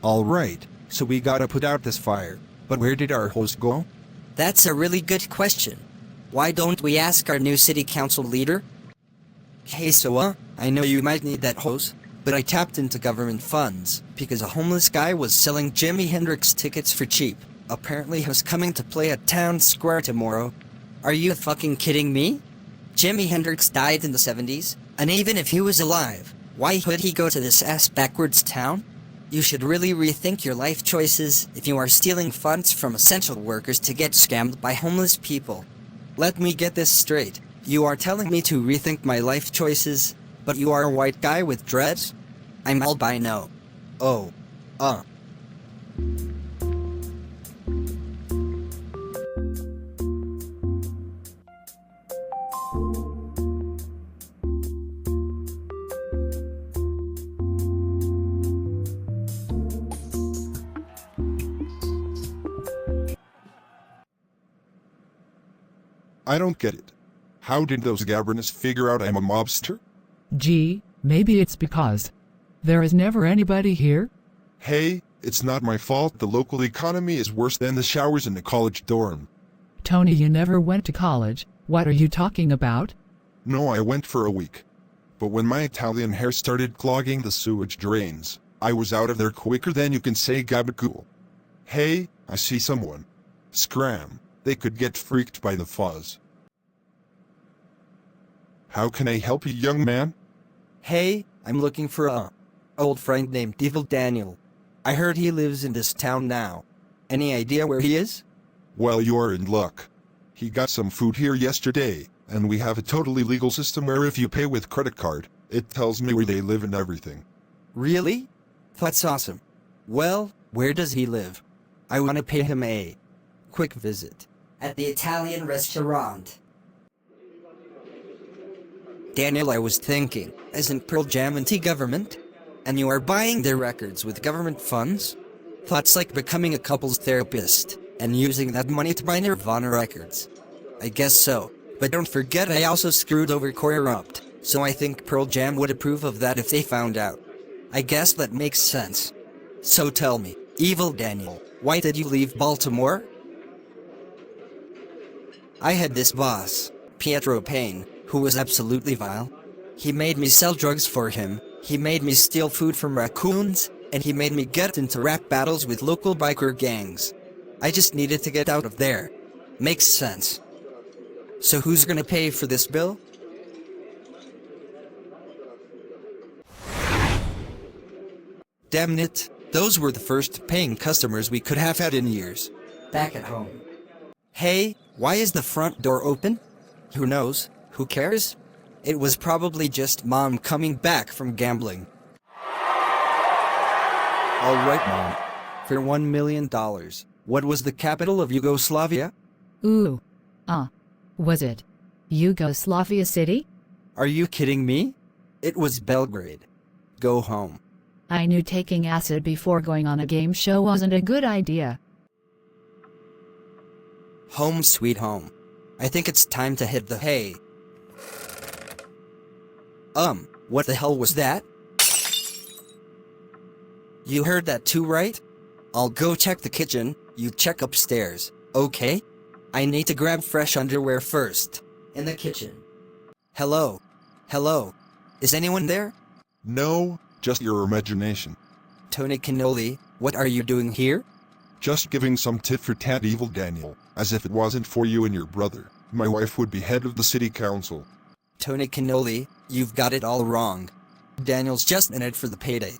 Alright, so we gotta put out this fire. But where did our host go? That's a really good question. Why don't we ask our new city council leader? Hey, so I know you might need that hose, but I tapped into government funds because a homeless guy was selling Jimi Hendrix tickets for cheap. Apparently he's coming to play at Town Square tomorrow. Are you fucking kidding me? Jimi Hendrix died in the 70s, and even if he was alive, why would he go to this ass-backwards town? You should really rethink your life choices if you are stealing funds from essential workers to get scammed by homeless people. Let me get this straight. You are telling me to rethink my life choices, but you are a white guy with dreads? I'm albino. Oh. I don't get it. How did those governors figure out I'm a mobster? Gee, maybe it's because there is never anybody here? Hey, it's not my fault the local economy is worse than the showers in the college dorm. Tony, you never went to college. What are you talking about? No, I went for a week. But when my Italian hair started clogging the sewage drains, I was out of there quicker than you can say gabagool. Hey, I see someone. Scram. They could get freaked by the fuzz. How can I help you, young man? Hey, I'm looking for a old friend named Evil Daniel. I heard he lives in this town now. Any idea where he is? Well, you're in luck. He got some food here yesterday, and we have a totally legal system where if you pay with credit card, it tells me where they live and everything. Really? That's awesome. Well, where does he live? I want to pay him a quick visit. At the Italian restaurant. Daniel, I was thinking, isn't Pearl Jam anti-government? And you are buying their records with government funds? That's like becoming a couples therapist, and using that money to buy Nirvana records. I guess so, but don't forget I also screwed over Corrupt, so I think Pearl Jam would approve of that if they found out. I guess that makes sense. So tell me, Evil Daniel, why did you leave Baltimore? I had this boss, Pietro Payne, who was absolutely vile. He made me sell drugs for him, he made me steal food from raccoons, and he made me get into rap battles with local biker gangs. I just needed to get out of there. Makes sense. So who's gonna pay for this bill? Damn it, those were the first paying customers we could have had in years. Back at home. Hey, why is the front door open? Who knows? Who cares? It was probably just Mom coming back from gambling. Alright, Mom. For $1 million, what was the capital of Yugoslavia? Ooh. Was it Yugoslavia City? Are you kidding me? It was Belgrade. Go home. I knew taking acid before going on a game show wasn't a good idea. Home sweet home. I think it's time to hit the hay. What the hell was that? You heard that too, right? I'll go check the kitchen, you check upstairs, okay? I need to grab fresh underwear first. In the kitchen. Hello? Hello? Is anyone there? No, just your imagination. Tony Cannoli, what are you doing here? Just giving some tit for tat, Evil Daniel, as if it wasn't for you and your brother. My wife would be head of the city council. Tony Cannoli, you've got it all wrong. Daniel's just in it for the payday.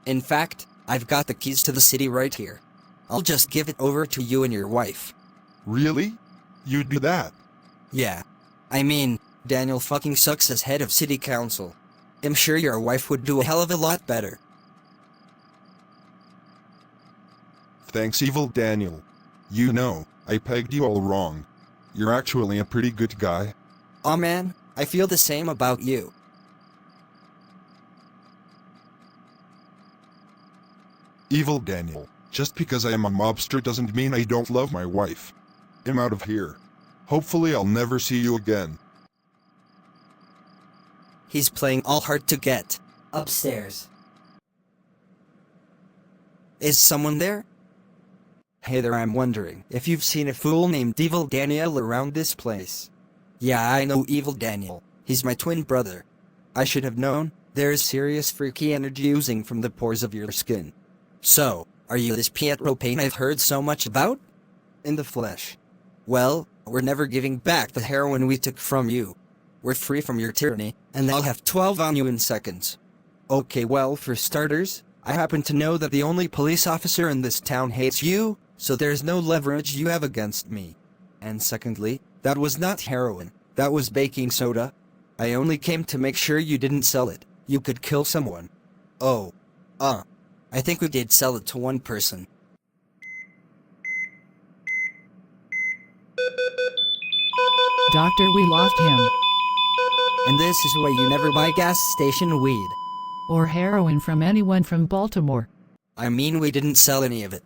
In fact, I've got the keys to the city right here. I'll just give it over to you and your wife. Really? You'd do that? Yeah. I mean, Daniel fucking sucks as head of city council. I'm sure your wife would do a hell of a lot better. Thanks, Evil Daniel. You know, I pegged you all wrong. You're actually a pretty good guy. Aw man, I feel the same about you. Evil Daniel, just because I am a mobster doesn't mean I don't love my wife. I'm out of here. Hopefully I'll never see you again. He's playing all hard to get. Upstairs. Is someone there? Hey there, I'm wondering if you've seen a fool named Evil Daniel around this place. Yeah, I know Evil Daniel. He's my twin brother. I should have known. There is serious freaky energy oozing from the pores of your skin. So, are you this Pietro Payne I've heard so much about? In the flesh. Well, we're never giving back the heroin we took from you. We're free from your tyranny, and I'll have 12 on you in seconds. Okay, well, for starters, I happen to know that the only police officer in this town hates you, so there's no leverage you have against me. And secondly, that was not heroin, that was baking soda. I only came to make sure you didn't sell it. You could kill someone. Oh. I think we did sell it to one person. Doctor, we lost him. And this is why you never buy gas station weed. Or heroin from anyone from Baltimore. I mean, we didn't sell any of it.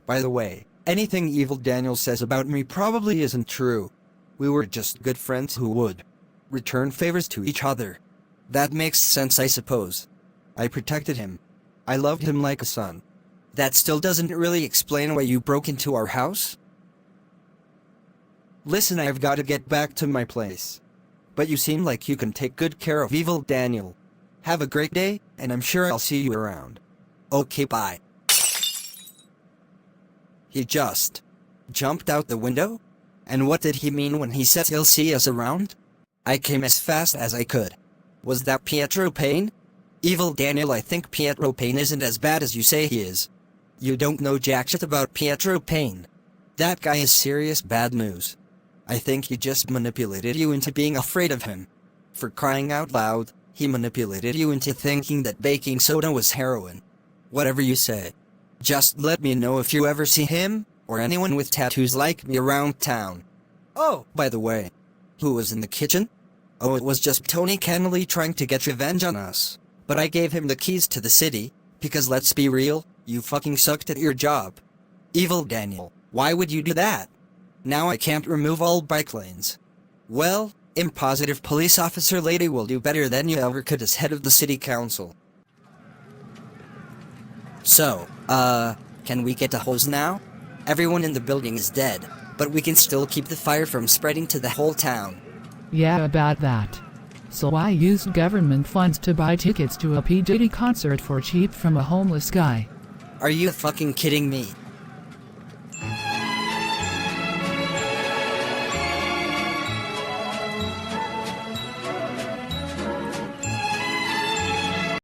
By the way, anything Evil Daniel says about me probably isn't true. We were just good friends who would return favors to each other. That makes sense, I suppose. I protected him. I loved him like a son. That still doesn't really explain why you broke into our house. Listen, I've got to get back to my place. But you seem like you can take good care of Evil Daniel. Have a great day, and I'm sure I'll see you around. Okay, bye. He just jumped out the window? And what did he mean when he said he'll see us around? I came as fast as I could. Was that Pietro Payne? Evil Daniel, I think Pietro Payne isn't as bad as you say he is. You don't know jack shit about Pietro Payne. That guy is serious bad news. I think he just manipulated you into being afraid of him. For crying out loud, he manipulated you into thinking that baking soda was heroin. Whatever you say. Just let me know if you ever see him, or anyone with tattoos like me around town. Oh, by the way, who was in the kitchen? Oh, it was just Tony Kennelly trying to get revenge on us. But I gave him the keys to the city, because let's be real, you fucking sucked at your job. Evil Daniel, why would you do that? Now I can't remove all bike lanes. Well, impositive police officer lady will do better than you ever could as head of the city council. So, can we get a hose now? Everyone in the building is dead, but we can still keep the fire from spreading to the whole town. Yeah, about that. So I used government funds to buy tickets to a P. Diddy concert for cheap from a homeless guy. Are you fucking kidding me?